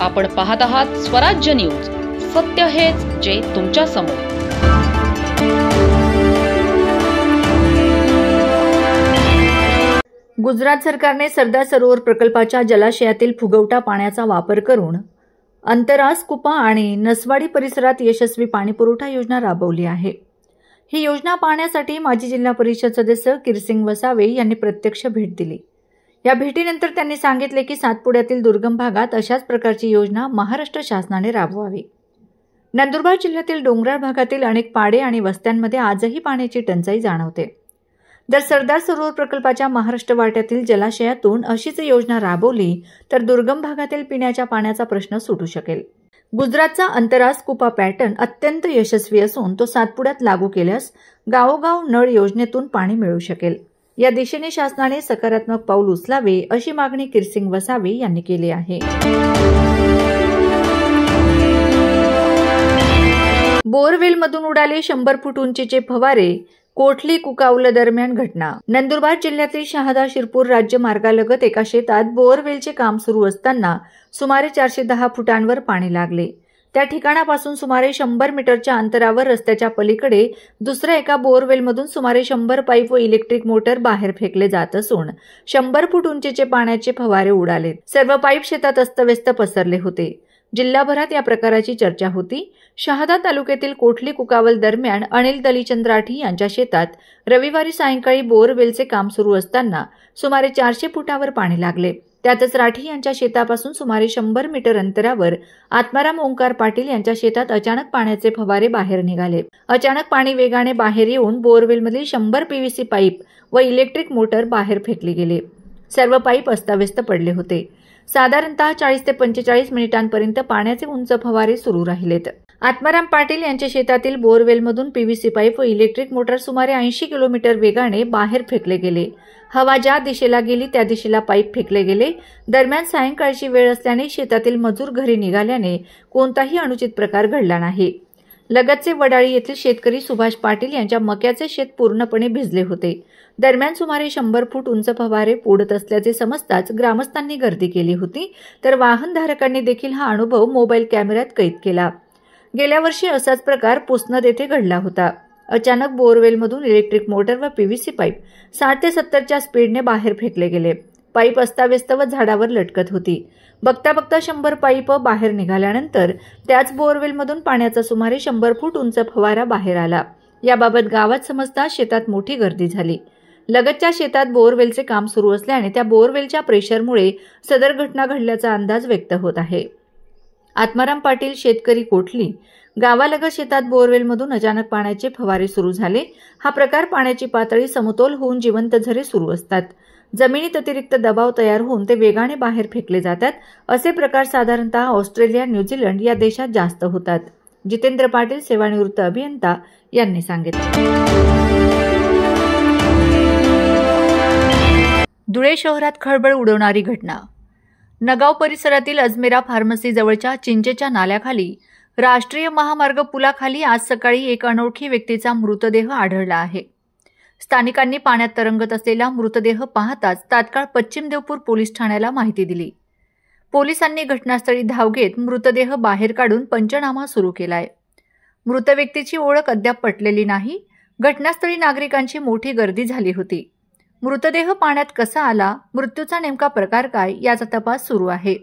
आपण पाहत आहात स्वराज्य न्यूज. सत्य हेच जे तुमच्या समोर. गुजरात सरकारने सरदार सरोवर प्रकल्पाच्या जलाशयातील फुगवटा पाण्याचा वापर करून अंतरास, कुपा आणि नसवाडी परिसरात यशस्वी पाणीपुरवठा योजना राबवली आहे. ही योजना पाहण्यासाठी माजी जिल्हा परिषद सदस्य किरसिंग वसावे यांनी प्रत्यक्ष भेट दिली. या भेटीनंतर त्यांनी सांगितले की सातपुड्यातील दुर्गम भागात अशाच प्रकारची योजना महाराष्ट्र शासनाने राबवावी. नंदुरबार जिल्ह्यातील डोंगराळ भागातील अनेक पाडे आणि वस्त्यांमध्ये आजही पाण्याची टंचाई जाणवते. जर सरदार सरोवर प्रकल्पाच्या महाराष्ट्र वाट्यातील जलाशयातून अशीच योजना राबवली तर दुर्गम भागातील पिण्याच्या पाण्याचा प्रश्न सुटू शकेल. गुजरातचा अंतरास कुपा पॅटर्न अत्यंत यशस्वी असून तो सातपुड्यात लागू केल्यास गावोगाव नळ योजनेतून पाणी मिळू शकेल. या दिशेने शासनाने सकारात्मक पाऊल उचलावे अशी मागणी किरसिंग वसावे यांनी केली आहे. बोअरवेलमधून उडाले 100 फूट उंचीचे फवारे, कोठली कुकावल दरम्यान घटना. नंदुरबार जिल्ह्यातील शहादा शिरपूर राज्य मार्गालगत एका शेतात बोअरवेलचे काम सुरू असताना सुमारे 410 फुटांवर पाणी लागले. त्या ठिकाणापासून सुमारे 100 मीटरच्या अंतरावर रस्त्याच्या पलीकडे दुसऱ्या एका बोअरवेलमधून सुमारे 100 पाईप व इलेक्ट्रिक मोटर बाहेर फेकले जात असून 100 फूट उंचीचे पाण्याचे फवारे उडाले. सर्व पाईप शेतात अस्तव्यस्त पसरले होते. जिल्हाभरात या प्रकाराची चर्चा होती. शहादा तालुक्यातील कोठली कुकावल दरम्यान अनिल दलीचंद राठी यांच्या शेतात रविवारी सायंकाळी बोअरवेलचे काम सुरू असताना सुमारे 400 फुटावर पाणी लागले. त्यातच राठी यांच्या शेतापासून सुमारे 100 मीटर अंतरावर आत्माराम ओंकार पाटील यांच्या शेतात अचानक पाण्याचे फवारे बाहेर निघाले. अचानक पाणी वेगाने बाहेर येऊन बोअरवेलमधील 100 पीव्हीसी पाईप व इलेक्ट्रिक मोटर बाहेर फेकली गेले. सर्व पाईप अस्ताव्यस्त पडले होते. साधारणतः 40 ते 45 मिनिटांपर्यंत पाण्याचे उंच फवारे सुरू राहिलेत. आत्माराम पाटील यांच्या शेतातील बोअरवेलमधून पीव्हीसी पाईप व इलेक्ट्रिक मोटर सुमारे 80 किलोमीटर वेगाने बाहेर फेकले गेले. हवा ज्या दिशेला गेली त्या दिशेला पाईप फेकले गेले. दरम्यान सायंकाळची वेळ असल्याने शेतातील मजूर घरी निघाल्याने कोणताही अनुचित प्रकार घडला नाही. लगतचे वडाळी येथील शेतकरी सुभाष पाटील यांच्या मक्याचे शेत पूर्णपणे भिजले होते. दरम्यान सुमारे 100 फूट उंच फवारे उडत असल्याचे समजताच ग्रामस्थांनी गर्दी केली होती. तर वाहनधारकांनी देखील हा अनुभव मोबाईल कॅमेऱ्यात कैद केला. गेल्या वर्षी असाच प्रकार पुसनद येथे घडला होता. अचानक बोअरवेलमधून इलेक्ट्रिक मोटर व पीव्हीसी पाईप 60 ते 70च्या स्पीडने बाहेर फेकले गेले. पाईप अस्ताव्यस्त व झाडावर लटकत होती. बघता बघता 100 पाईप बाहेर निघाल्यानंतर त्याच बोअरवेलमधून पाण्याचा सुमारे 100 फूट उंच फवारा बाहेर आला. याबाबत गावात समजताच शेतात मोठी गर्दी झाली. लगतच्या शेतात बोअरवेलचे काम सुरू असल्याने त्या बोअरवेलच्या प्रेशरमुळे सदर घटना घडल्याचा अंदाज व्यक्त होत आहे. आत्माराम पाटील शेतकरी कोठली गावालगत शेतात बोअरवेलमधून अचानक पाण्याचे फवारे सुरू झाले. हा प्रकार पाण्याची पातळी समतोल होऊन जिवंत झरे सुरू असतात. जमिनीत अतिरिक्त दबाव तयार होऊन ते वेगाने बाहेर फेकले जातात. असे प्रकार साधारणतः ऑस्ट्रेलिया, न्यूझीलंड या देशात जास्त होतात. जितेंद्र पाटील, सेवानिवृत्त अभियंता यांनी सांगितले. धुळे शहरात खळबळ उडवणारी घटना. नगाव परिसरातील अजमेरा फार्मसी जवळच्या चिंचेच्या नाल्याखाली राष्ट्रीय महामार्ग पुलाखाली आज सकाळी एक अनोळखी व्यक्तीचा मृतदेह आढळला आहे. स्थानिकांनी पाण्यात तरंगत असलेला मृतदेह पाहताच तात्काळ पश्चिम देवपूर पोलीस ठाण्याला माहिती दिली. पोलिसांनी घटनास्थळी धाव घेत मृतदेह बाहेर काढून पंचनामा सुरू केलाय. मृत व्यक्तीची ओळख अद्याप पटलेली नाही. घटनास्थळी नागरिकांची मोठी गर्दी झाली होती. मृतदेह पाण्यात कसा आला, मृत्यूचा नेमका प्रकार काय याचा तपास सुरू आहे.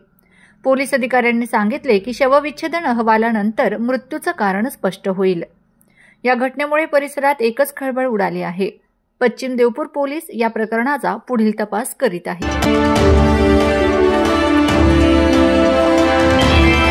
पोलीस अधिकाऱ्यांनी सांगितले की शवविच्छेदन अहवालानंतर मृत्यूचं कारण स्पष्ट होईल. या घटनेमुळे परिसरात एकच खळबळ उडाली आहे. पश्चिम देवपूर पोलीस या प्रकरणाचा पुढील तपास करीत आहेत.